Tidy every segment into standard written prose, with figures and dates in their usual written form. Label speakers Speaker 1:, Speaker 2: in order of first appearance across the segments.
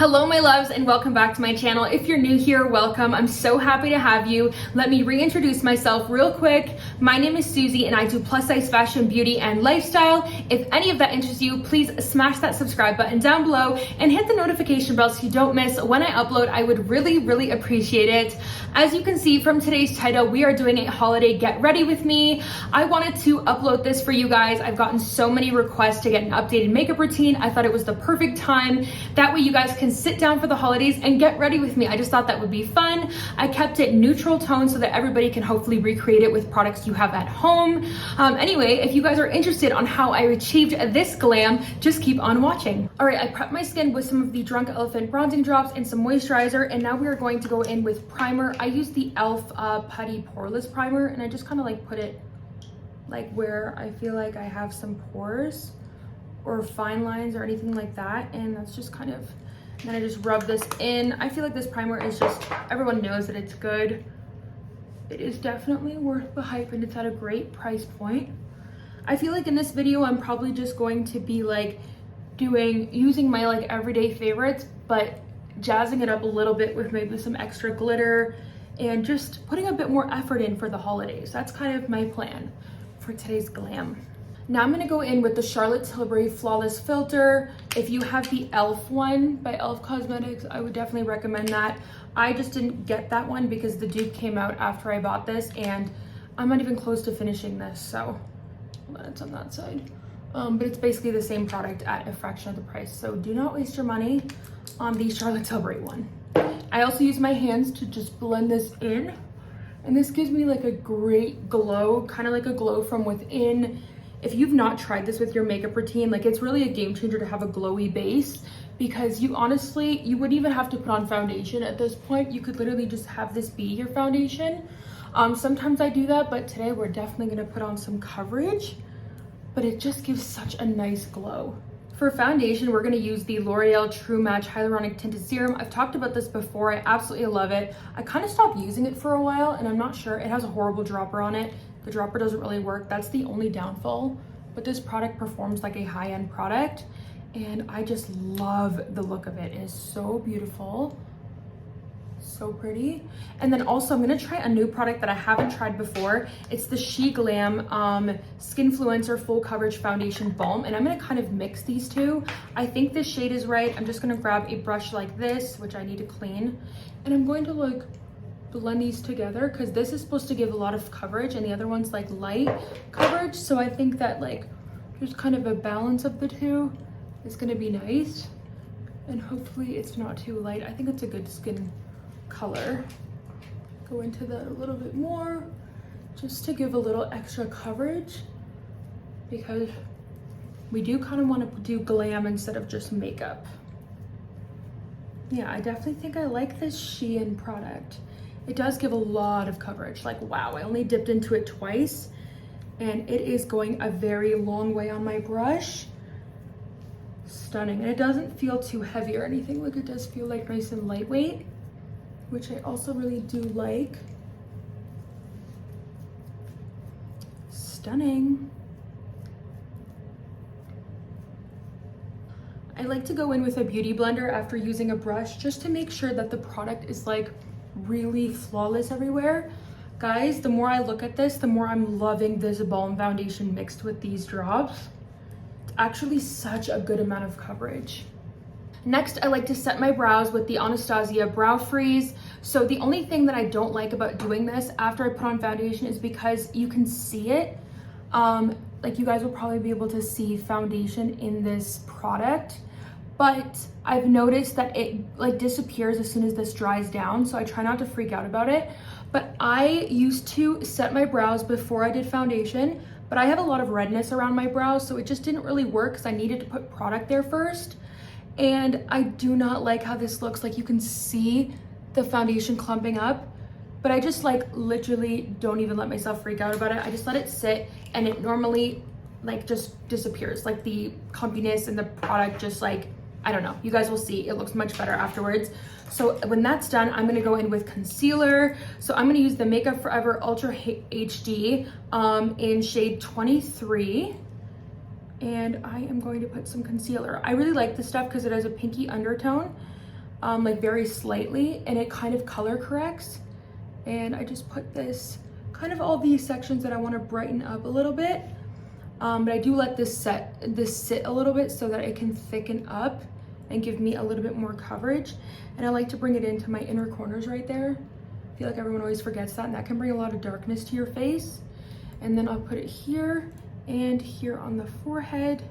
Speaker 1: Hello my loves and welcome back to my channel. If you're new here, welcome. I'm so happy to have you. Let me reintroduce myself real quick. My name is Susie and I do plus size fashion, beauty, and lifestyle. If any of that interests you, please smash that subscribe button down below and hit the notification bell so you don't miss when I upload. I would really appreciate it. As you can see from today's title, we are doing a holiday get ready with me. I wanted to upload this for you guys. I've gotten so many requests to get an updated makeup routine. I thought it was the perfect time. That way you guys can sit down for the holidays and get ready with me. I just thought that would be fun. I kept it neutral tone so that everybody can hopefully recreate it with products you have at home. Anyway, if you guys are interested on how I achieved this glam, just keep on watching. All right, I prepped my skin with some of the Drunk Elephant bronzing drops and some moisturizer, and now we are going to go in with primer. I use the e.l.f. Putty Poreless Primer, and I just kind of like put it like where I feel like I have some pores or fine lines or anything like that, and that's just kind of, then I just rub this in. I feel like this primer is just, everyone knows that it's good. It is definitely worth the hype and it's at a great price point. I feel like in this video, I'm probably just going to be like using my like everyday favorites, but jazzing it up a little bit with maybe some extra glitter and just putting a bit more effort in for the holidays. That's kind of my plan for today's glam. Now I'm gonna go in with the Charlotte Tilbury Flawless Filter. If you have the e.l.f. one by e.l.f. Cosmetics, I would definitely recommend that. I just didn't get that one because the dupe came out after I bought this and I'm not even close to finishing this, so it's on that side. But it's basically the same product at a fraction of the price, so do not waste your money on the Charlotte Tilbury one. I also use my hands to just blend this in, and this gives me like a great glow, kind of like a glow from within. If you've not tried this with your makeup routine, like it's really a game changer to have a glowy base, because you honestly, you wouldn't even have to put on foundation at this point. You could literally just have this be your foundation. Sometimes I do that, but today we're definitely gonna put on some coverage, but it just gives such a nice glow. For foundation, we're gonna use the L'Oreal True Match Hyaluronic Tinted Serum. I've talked about this before, I absolutely love it. I kind of stopped using it for a while and I'm not sure, it has a horrible dropper on it. The dropper doesn't really work. That's the only downfall. But this product performs like a high-end product and I just love the look of it. It is so beautiful, so pretty. And then also I'm gonna try a new product that I haven't tried before. It's the Glam Skinfluencer Full Coverage Foundation Balm, and I'm gonna kind of mix these two. I think this shade is right. I'm just gonna grab a brush like this, which I need to clean, and I'm going to like blend these together because this is supposed to give a lot of coverage and the other one's like light coverage. So I think that like there's kind of a balance of the two is going to be nice, and hopefully it's not too light. I think it's a good skin color. Go into that a little bit more just to give a little extra coverage, because we do kind of want to do glam instead of just makeup. Yeah, I definitely think I like this Shein product. It does give a lot of coverage. Like, wow, I only dipped into it twice and it is going a very long way on my brush. Stunning. And it doesn't feel too heavy or anything. Like, it does feel like nice and lightweight, which I also really do like. Stunning. I like to go in with a beauty blender after using a brush just to make sure that the product is like really flawless everywhere. Guys, the more I look at this, the more I'm loving this balm foundation mixed with these drops. It's actually such a good amount of coverage. Next, I like to set my brows with the Anastasia Brow Freeze. So the only thing that I don't like about doing this after I put on foundation is because you can see it. Like, you guys will probably be able to see foundation in this product, but I've noticed that it like disappears as soon as this dries down, so I try not to freak out about it. But I used to set my brows before I did foundation, but I have a lot of redness around my brows, so it just didn't really work because I needed to put product there first. And I do not like how this looks. Like, you can see the foundation clumping up, but I just like literally don't even let myself freak out about it. I just let it sit and it normally like just disappears. Like, the clumpiness and the product just like, I don't know, you guys will see, it looks much better afterwards. So when that's done, I'm gonna go in with concealer. So I'm gonna use the Makeup Forever Ultra HD in shade 23. And I am going to put some concealer. I really like this stuff because it has a pinky undertone. like very slightly, and it kind of color corrects. And I just put this kind of all these sections that I want to brighten up a little bit. But I do let this sit a little bit so that it can thicken up and give me a little bit more coverage. And I like to bring it into my inner corners right there. I feel like everyone always forgets that, and that can bring a lot of darkness to your face. And then I'll put it here and here on the forehead,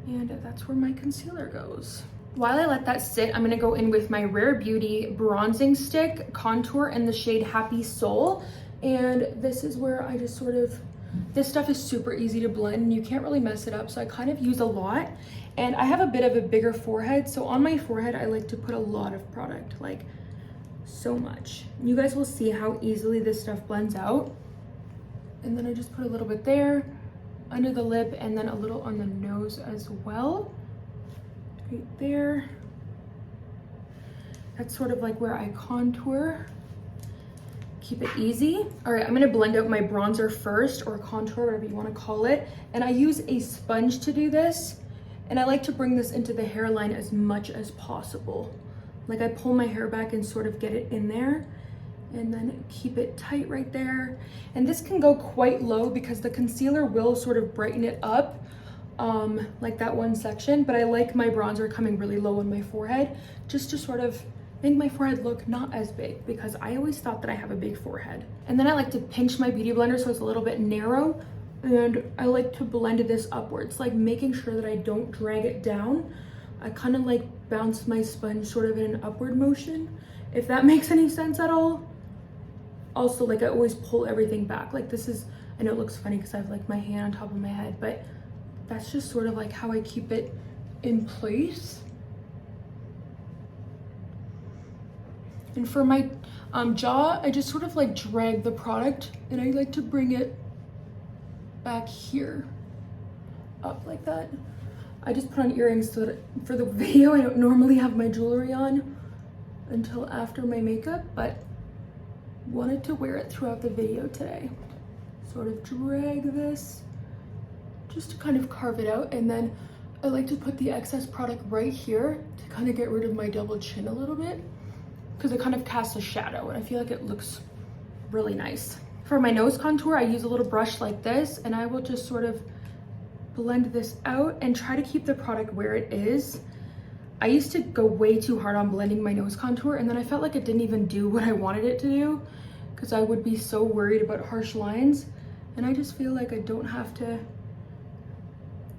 Speaker 1: and that's where my concealer goes. While I let that sit, I'm gonna go in with my Rare Beauty bronzing stick contour in the shade Happy Soul. And this is where I just sort of, this stuff is super easy to blend and you can't really mess it up, so I kind of use a lot. And I have a bit of a bigger forehead, so on my forehead I like to put a lot of product, like so much. You guys will see how easily this stuff blends out. And then I just put a little bit there, under the lip, and then a little on the nose as well. Right there. That's sort of like where I contour. Keep it easy. All right, I'm gonna blend out my bronzer first, or contour, whatever you wanna call it. And I use a sponge to do this. And I like to bring this into the hairline as much as possible. Like I pull my hair back and sort of get it in there, and then keep it tight right there. And this can go quite low because the concealer will sort of brighten it up, like that one section, but I like my bronzer coming really low on my forehead, just to sort of make my forehead look not as big, because I always thought that I have a big forehead. And then I like to pinch my beauty blender so it's a little bit narrow, and I like to blend this upwards, like making sure that I don't drag it down. I kind of like bounce my sponge sort of in an upward motion, if that makes any sense at all. Also, like I always pull everything back. Like this is, I know it looks funny because I have like my hand on top of my head, but that's just sort of like how I keep it in place. And for my jaw, I just sort of like drag the product, and I like to bring it back here, up like that. I just put on earrings so that for the video, I don't normally have my jewelry on until after my makeup, but wanted to wear it throughout the video today. Sort of drag this just to kind of carve it out, and then I like to put the excess product right here to kind of get rid of my double chin a little bit, because it kind of casts a shadow and I feel like it looks really nice. For my nose contour, I use a little brush like this, and I will just sort of blend this out and try to keep the product where it is. I used to go way too hard on blending my nose contour, and then I felt like it didn't even do what I wanted it to do, because I would be so worried about harsh lines. And I just feel like I don't have to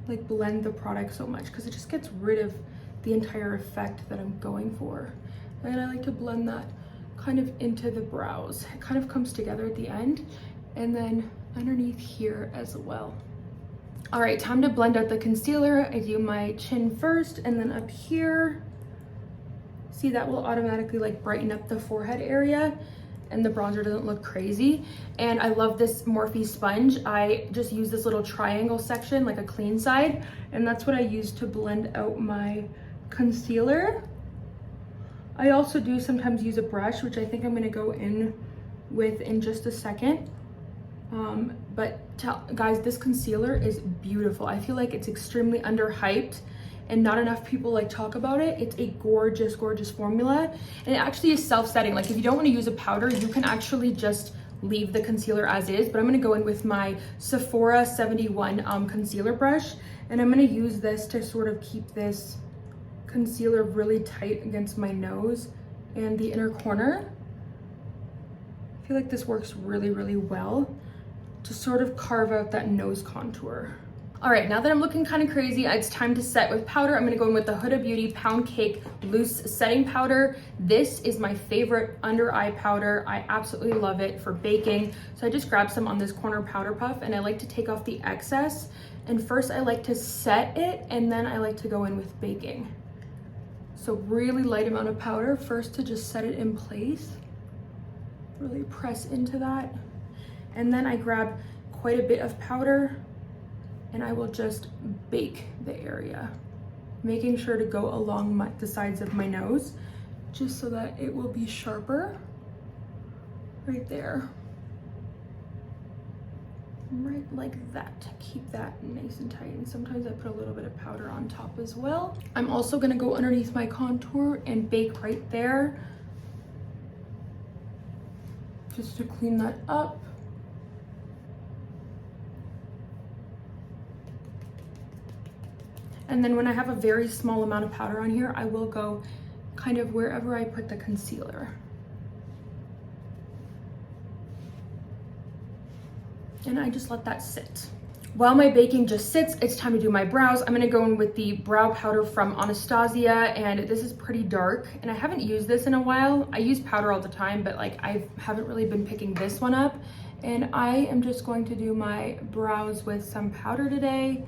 Speaker 1: like blend the product so much, because it just gets rid of the entire effect that I'm going for. And I like to blend that kind of into the brows. It kind of comes together at the end, and then underneath here as well. All right, time to blend out the concealer. I do my chin first, and then up here. See, that will automatically like brighten up the forehead area, and the bronzer doesn't look crazy. And I love this Morphe sponge. I just use this little triangle section, like a clean side, and that's what I use to blend out my concealer. I also do sometimes use a brush, which I think I'm gonna go in with in just a second. Guys, this concealer is beautiful. I feel like it's extremely underhyped and not enough people like talk about it. It's a gorgeous, gorgeous formula. And it actually is self-setting. Like if you don't want to use a powder, you can actually just leave the concealer as is. But I'm gonna go in with my Sephora 71 concealer brush. And I'm gonna use this to sort of keep this concealer really tight against my nose and the inner corner. I feel like this works really, really well to sort of carve out that nose contour. All right, now that I'm looking kind of crazy, it's time to set with powder. I'm gonna go in with the Huda Beauty Pound Cake Loose Setting Powder. This is my favorite under eye powder. I absolutely love it for baking. So I just grabbed some on this corner powder puff, and I like to take off the excess. And first I like to set it, and then I like to go in with baking. So really light amount of powder first to just set it in place. Really press into that. And then I grab quite a bit of powder, and I will just bake the area, making sure to go along the sides of my nose, just so that it will be sharper right there. right like that to keep that nice and tight. And sometimes I put a little bit of powder on top as well. I'm also gonna go underneath my contour and bake right there, just to clean that up. And then when I have a very small amount of powder on here, I will go kind of wherever I put the concealer. And I just let that sit. While my baking just sits, it's time to do my brows. I'm gonna go in with the brow powder from Anastasia, and this is pretty dark, and I haven't used this in a while. I use powder all the time, but like I haven't really been picking this one up. And I am just going to do my brows with some powder today.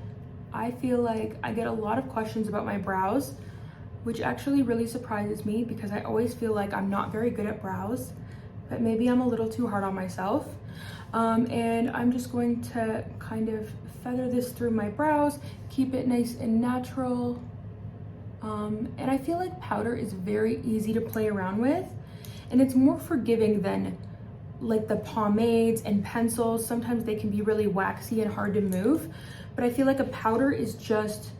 Speaker 1: I feel like I get a lot of questions about my brows, which actually really surprises me because I always feel like I'm not very good at brows, but maybe I'm a little too hard on myself. And I'm just going to kind of feather this through my brows, keep it nice and natural. And I feel like powder is very easy to play around with, and it's more forgiving than like the pomades and pencils. Sometimes they can be really waxy and hard to move, but I feel like a powder is just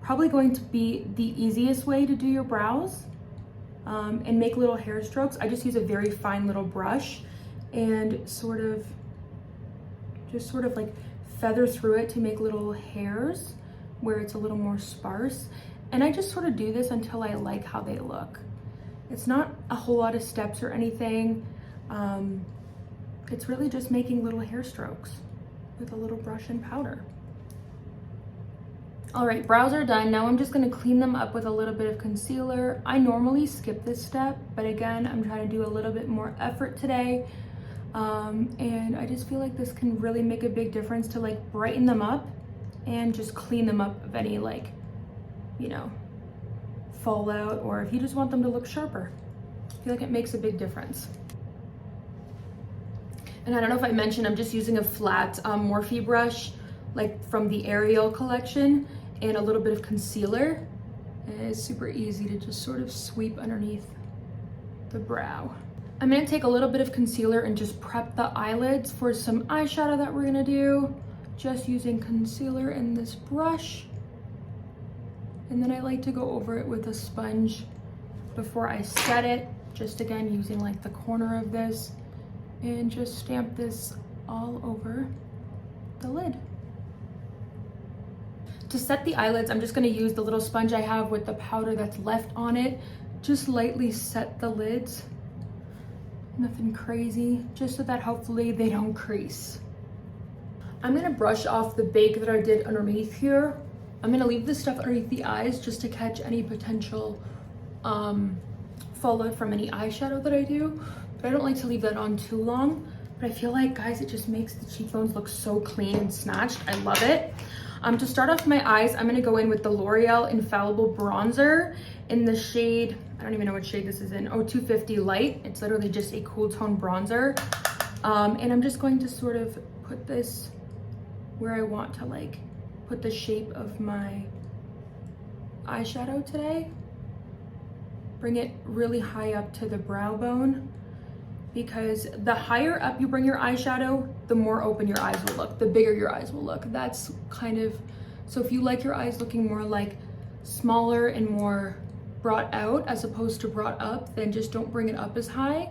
Speaker 1: probably going to be the easiest way to do your brows and make little hair strokes. I just use a very fine little brush and just sort of like feather through it to make little hairs where it's a little more sparse. And I just sort of do this until I like how they look. It's not a whole lot of steps or anything. It's really just making little hair strokes with a little brush and powder. All right, brows are done. Now I'm just gonna clean them up with a little bit of concealer. I normally skip this step, but again, I'm trying to do a little bit more effort today. And I just feel like this can really make a big difference to like brighten them up and just clean them up of any like, you know, fallout, or if you just want them to look sharper. I feel like it makes a big difference. And I don't know if I mentioned, I'm just using a flat Morphe brush, like from the Ariel collection, and a little bit of concealer. And it's super easy to just sort of sweep underneath the brow. I'm gonna take a little bit of concealer and just prep the eyelids for some eyeshadow that we're gonna do. Just using concealer in this brush. And then I like to go over it with a sponge before I set it. Just again, using like the corner of this, and just stamp this all over the lid. To set the eyelids, I'm just gonna use the little sponge I have with the powder that's left on it. Just lightly set the lids. Nothing crazy, just so that hopefully they don't crease. I'm gonna brush off the bake that I did underneath here. I'm gonna leave this stuff underneath the eyes just to catch any potential fallout from any eyeshadow that I do. But I don't like to leave that on too long. But I feel like, guys, it just makes the cheekbones look so clean and snatched. I love it. To start off my eyes, I'm gonna go in with the L'Oreal Infallible Bronzer in the shade, I don't even know what shade this is in, 250 Light. It's literally just a cool tone bronzer. And I'm just going to sort of put this where I want to like put the shape of my eyeshadow today. Bring it really high up to the brow bone, because the higher up you bring your eyeshadow, the more open your eyes will look, the bigger your eyes will look. That's kind of, so if you like your eyes looking more like smaller and more brought out as opposed to brought up, then just don't bring it up as high.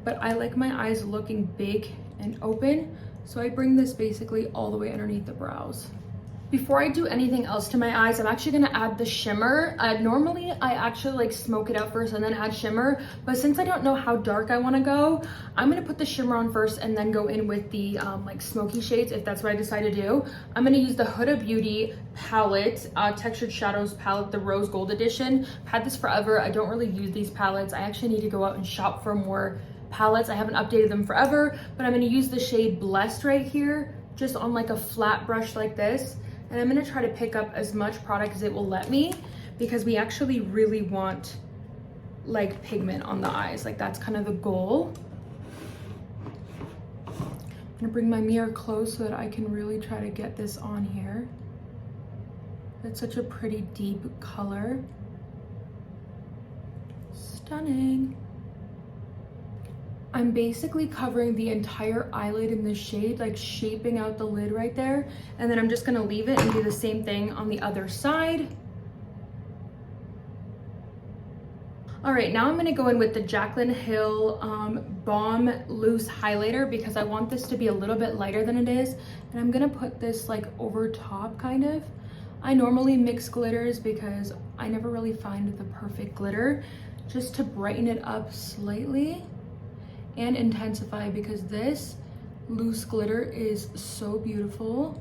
Speaker 1: But I like my eyes looking big and open, so I bring this basically all the way underneath the brows. Before I do anything else to my eyes, I'm actually gonna add the shimmer. Normally, I actually like smoke it out first and then add shimmer, but since I don't know how dark I wanna go, I'm gonna put the shimmer on first and then go in with the like smoky shades, if that's what I decide to do. I'm gonna use the Huda Beauty palette, Textured Shadows palette, the Rose Gold Edition. I've had this forever. I don't really use these palettes. I actually need to go out and shop for more palettes. I haven't updated them forever, but I'm gonna use the shade Blessed right here, just on like a flat brush like this. And I'm gonna try to pick up as much product as it will let me, because we actually really want like pigment on the eyes. Like that's kind of the goal. I'm gonna bring my mirror close so that I can really try to get this on here. It's such a pretty deep color. Stunning. I'm basically covering the entire eyelid in this shade, like shaping out the lid right there. And then I'm just gonna leave it and do the same thing on the other side. All right, now I'm gonna go in with the Jaclyn Hill Balm Loose Highlighter because I want this to be a little bit lighter than it is. And I'm gonna put this like over top kind of. I normally mix glitters because I never really find the perfect glitter, just to brighten it up slightly and intensify, because this loose glitter is so beautiful.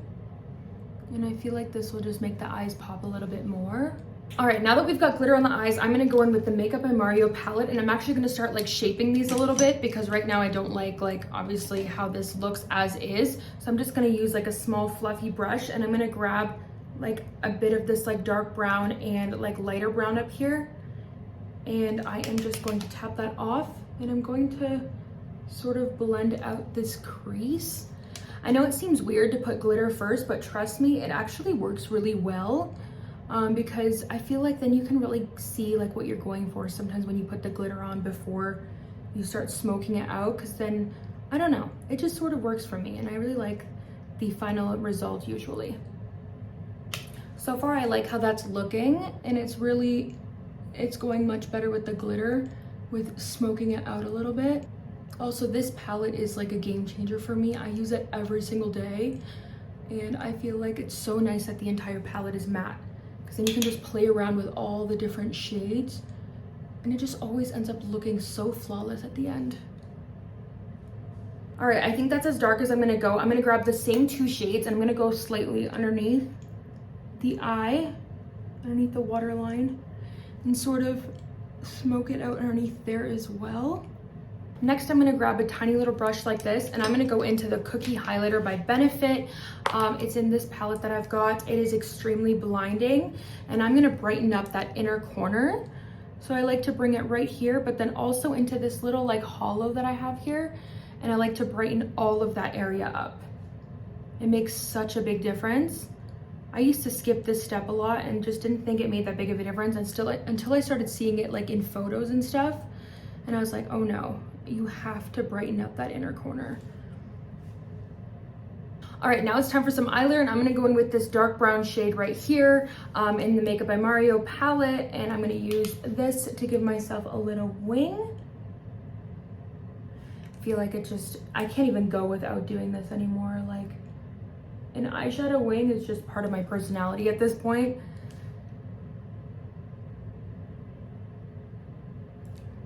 Speaker 1: And I feel like this will just make the eyes pop a little bit more. All right, now that we've got glitter on the eyes, I'm gonna go in with the Makeup by Mario palette, and I'm actually gonna start like shaping these a little bit because right now I don't like obviously how this looks as is. So I'm just gonna use like a small fluffy brush, and I'm gonna grab like a bit of this like dark brown and like lighter brown up here. And I am just going to tap that off, and I'm going to sort of blend out this crease. I know it seems weird to put glitter first, but trust me, it actually works really well. Because I feel like then you can really see like what you're going for sometimes when you put the glitter on before you start smoking it out, because then, I don't know, it just sort of works for me, and I really like the final result usually. So far I like how that's looking, and it's going much better with the glitter, with smoking it out a little bit. Also, this palette is like a game changer for me. I use it every single day, and I feel like it's so nice that the entire palette is matte, because then you can just play around with all the different shades, and it just always ends up looking so flawless at the end. All right, I think that's as dark as I'm gonna go. I'm gonna grab the same two shades, and I'm gonna go slightly underneath the eye, underneath the waterline, and sort of smoke it out underneath there as well. Next, I'm gonna grab a tiny little brush like this, and I'm gonna go into the Cookie Highlighter by Benefit. It's in this palette that I've got. It is extremely blinding, and I'm gonna brighten up that inner corner. So I like to bring it right here, but then also into this little like hollow that I have here, and I like to brighten all of that area up. It makes such a big difference. I used to skip this step a lot and just didn't think it made that big of a difference until I started seeing it like in photos and stuff, and I was like, oh no, you have to brighten up that inner corner. All right, now it's time for some eyeliner, and I'm gonna go in with this dark brown shade right here in the Makeup by Mario palette, and I'm gonna use this to give myself a little wing. I feel like I can't even go without doing this anymore. Like, an eyeshadow wing is just part of my personality at this point.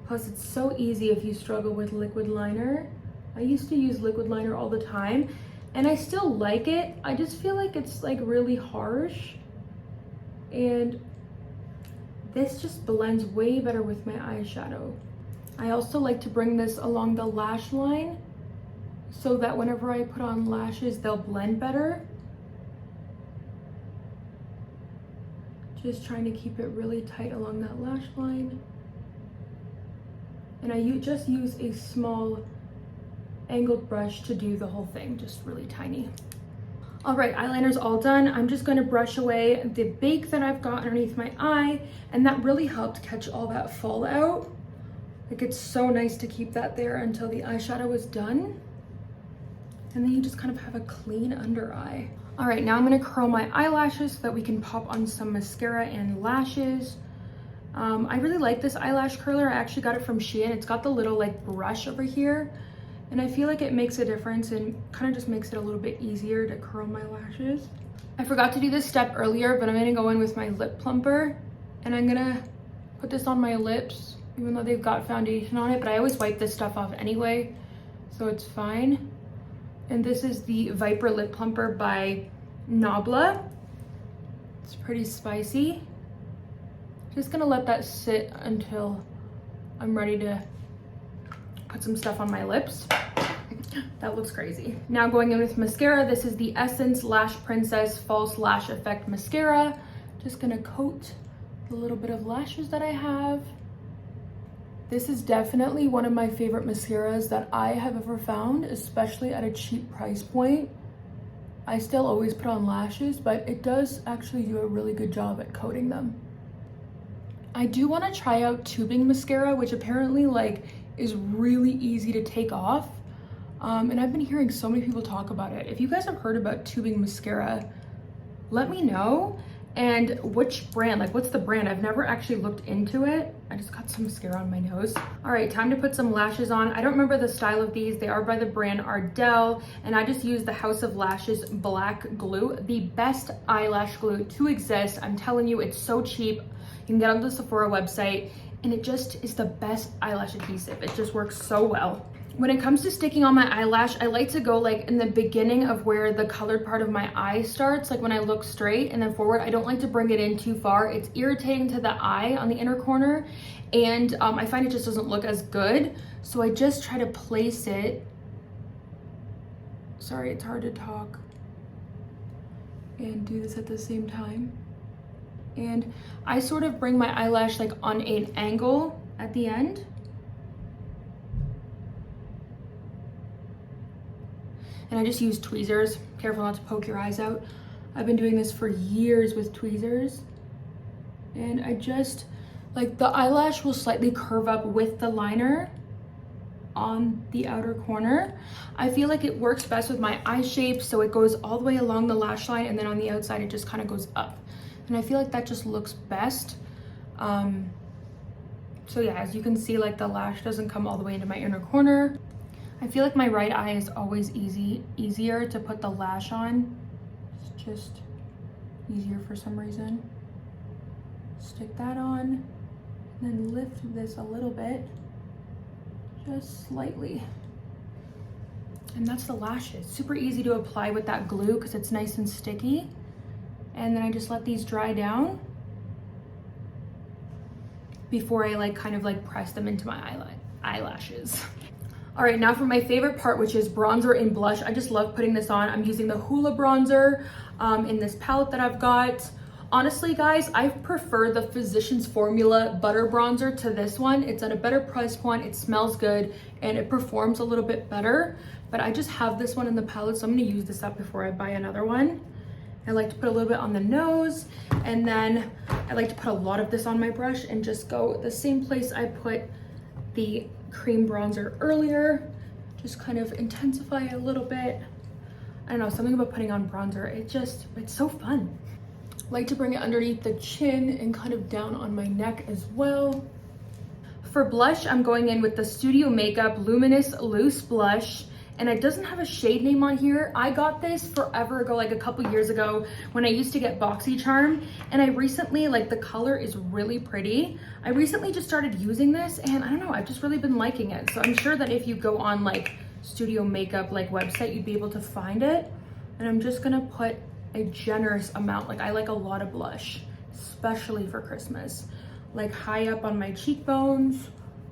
Speaker 1: Plus, it's so easy if you struggle with liquid liner. I used to use liquid liner all the time, and I still like it. I just feel like it's like really harsh, and this just blends way better with my eyeshadow. I also like to bring this along the lash line so that whenever I put on lashes, they'll blend better. Just trying to keep it really tight along that lash line. And I just use a small angled brush to do the whole thing, just really tiny. All right, eyeliner's all done. I'm just gonna brush away the bake that I've got underneath my eye, and that really helped catch all that fallout. Like, it's so nice to keep that there until the eyeshadow is done. And then you just kind of have a clean under eye. All right, now I'm gonna curl my eyelashes so that we can pop on some mascara and lashes. I really like this eyelash curler. I actually got it from Shein. It's got the little like brush over here, and I feel like it makes a difference and kind of just makes it a little bit easier to curl my lashes. I forgot to do this step earlier, but I'm gonna go in with my lip plumper, and I'm gonna put this on my lips, even though they've got foundation on it, but I always wipe this stuff off anyway, so it's fine. And this is the Viper Lip Plumper by Nabla. It's pretty spicy. Just gonna let that sit until I'm ready to put some stuff on my lips. That looks crazy. Now going in with mascara, this is the Essence Lash Princess False Lash Effect Mascara. Just gonna coat the little bit of lashes that I have. This is definitely one of my favorite mascaras that I have ever found, especially at a cheap price point. I still always put on lashes, but it does actually do a really good job at coating them. I do want to try out tubing mascara, which apparently like is really easy to take off. And I've been hearing so many people talk about it. If you guys have heard about tubing mascara, let me know. And which brand, like what's the brand? I've never actually looked into it. I just got some mascara on my nose. All right, time to put some lashes on. I don't remember the style of these. They are by the brand Ardell, and I just used the House of Lashes black glue, the best eyelash glue to exist. I'm telling you, it's so cheap. You can get on the Sephora website, and it just is the best eyelash adhesive. It just works so well. When it comes to sticking on my eyelash, I like to go like in the beginning of where the colored part of my eye starts, like when I look straight and then forward. I don't like to bring it in too far. It's irritating to the eye on the inner corner, and I find it just doesn't look as good. So I just try to place it. Sorry, it's hard to talk and do this at the same time. And I sort of bring my eyelash like on an angle at the end. And I just use tweezers. Careful not to poke your eyes out. I've been doing this for years with tweezers. And I just, like the eyelash will slightly curve up with the liner on the outer corner. I feel like it works best with my eye shape, so it goes all the way along the lash line, and then on the outside it just kind of goes up. And I feel like that just looks best. So yeah, as you can see, like the lash doesn't come all the way into my inner corner. I feel like my right eye is always easier to put the lash on. It's just easier for some reason. Stick that on, and then lift this a little bit, just slightly. And that's the lashes. Super easy to apply with that glue because it's nice and sticky. And then I just let these dry down before I like kind of like press them into my eyelashes. All right, now for my favorite part, which is bronzer and blush. I just love putting this on. I'm using the Hoola bronzer in this palette that I've got. Honestly, guys, I prefer the Physicians Formula Butter Bronzer to this one. It's at a better price point, it smells good, and it performs a little bit better. But I just have this one in the palette, so I'm gonna use this up before I buy another one. I like to put a little bit on the nose, and then I like to put a lot of this on my brush and just go the same place I put the cream bronzer earlier. Just kind of intensify a little bit. I don't know, something about putting on bronzer, it's so fun. I like to bring it underneath the chin and kind of down on my neck as well. For blush, I'm going in with the Studio Makeup Luminous Loose Blush, and it doesn't have a shade name on here. I got this forever ago, like a couple years ago, when I used to get BoxyCharm, and I recently, like the color is really pretty. I recently just started using this, and I don't know, I've just really been liking it. So I'm sure that if you go on like Studio Makeup like website, you'd be able to find it. And I'm just gonna put a generous amount. Like I like a lot of blush, especially for Christmas. Like high up on my cheekbones,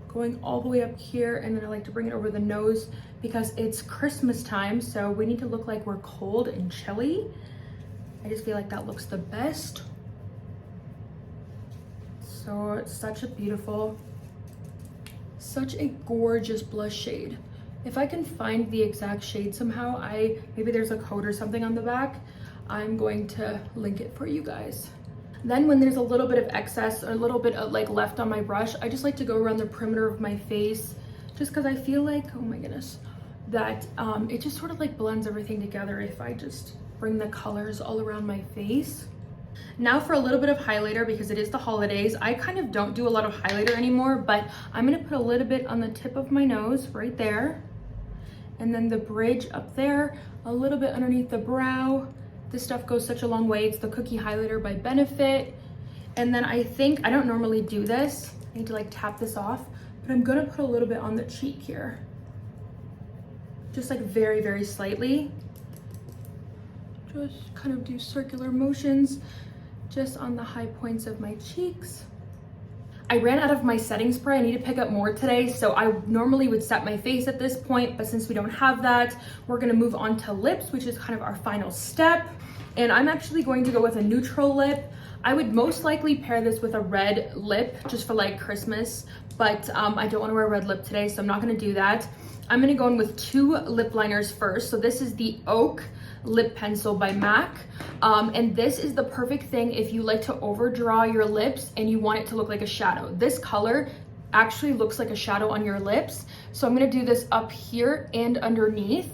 Speaker 1: going all the way up here, and then I like to bring it over the nose because it's Christmas time, so we need to look like we're cold and chilly. I just feel like that looks the best. So it's such a beautiful, such a gorgeous blush shade. If I can find the exact shade somehow, maybe there's a code or something on the back, I'm going to link it for you guys. Then when there's a little bit of excess or a little bit of like left on my brush, I just like to go around the perimeter of my face, just because I feel like, oh my goodness, that it just sort of like blends everything together if I just bring the colors all around my face. Now for a little bit of highlighter, because it is the holidays. I kind of don't do a lot of highlighter anymore, but I'm gonna put a little bit on the tip of my nose right there, and then the bridge up there, a little bit underneath the brow. This stuff goes such a long way. It's the Cookie Highlighter by Benefit. And then I don't normally do this. I need to like tap this off, but I'm gonna put a little bit on the cheek here. Just like very, very slightly. Just kind of do circular motions just on the high points of my cheeks. I ran out of my setting spray. I need to pick up more today. So I normally would set my face at this point, but since we don't have that, we're gonna move on to lips, which is kind of our final step. And I'm actually going to go with a neutral lip. I would most likely pair this with a red lip just for like Christmas, but I don't wanna wear a red lip today, so I'm not gonna do that. I'm gonna go in with two lip liners first. So this is the Oak lip pencil by MAC. And this is the perfect thing if you like to overdraw your lips and you want it to look like a shadow. This color actually looks like a shadow on your lips. So I'm gonna do this up here and underneath.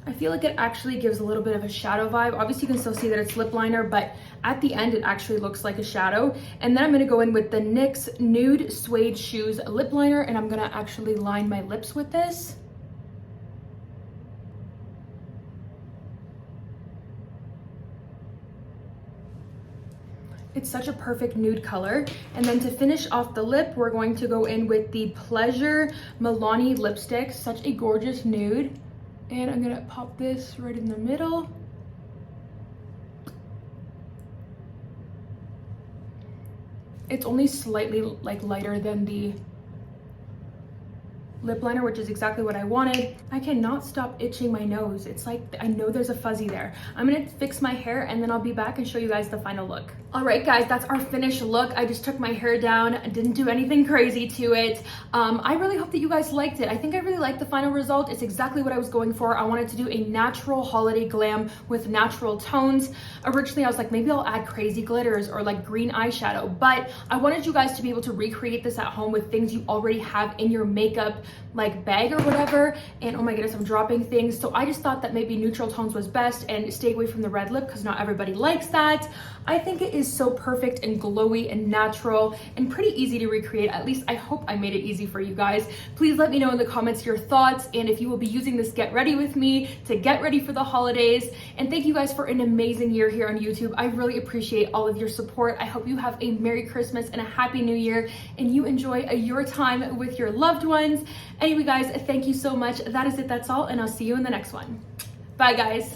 Speaker 1: I feel like it actually gives a little bit of a shadow vibe. Obviously you can still see that it's lip liner, but at the end it actually looks like a shadow. And then I'm gonna go in with the NYX Nude Suede Shoes lip liner, and I'm gonna actually line my lips with this. It's such a perfect nude color. And then to finish off the lip, we're going to go in with the Pleasure Milani lipstick, such a gorgeous nude. And I'm gonna pop this right in the middle. It's only slightly like lighter than the lip liner, which is exactly what I wanted. I cannot stop itching my nose. It's like, I know there's a fuzzy there. I'm gonna fix my hair and then I'll be back and show you guys the final look. All right, guys, that's our finished look. I just took my hair down. I didn't do anything crazy to it. I really hope that you guys liked it. I think I really liked the final result. It's exactly what I was going for. I wanted to do a natural holiday glam with natural tones. Originally, I was like, maybe I'll add crazy glitters or like green eyeshadow, but I wanted you guys to be able to recreate this at home with things you already have in your makeup like bag or whatever. And oh my goodness, I'm dropping things. So I just thought that maybe neutral tones was best and stay away from the red lip because not everybody likes that. I think it is so perfect and glowy and natural and pretty easy to recreate. At least I hope I made it easy for you guys. Please let me know in the comments your thoughts and if you will be using this get ready with me to get ready for the holidays. And thank you guys for an amazing year here on YouTube. I really appreciate all of your support. I hope you have a Merry Christmas and a Happy New Year and you enjoy your time with your loved ones. Anyway, guys, thank you so much. That is it. That's all. And I'll see you in the next one. Bye, guys.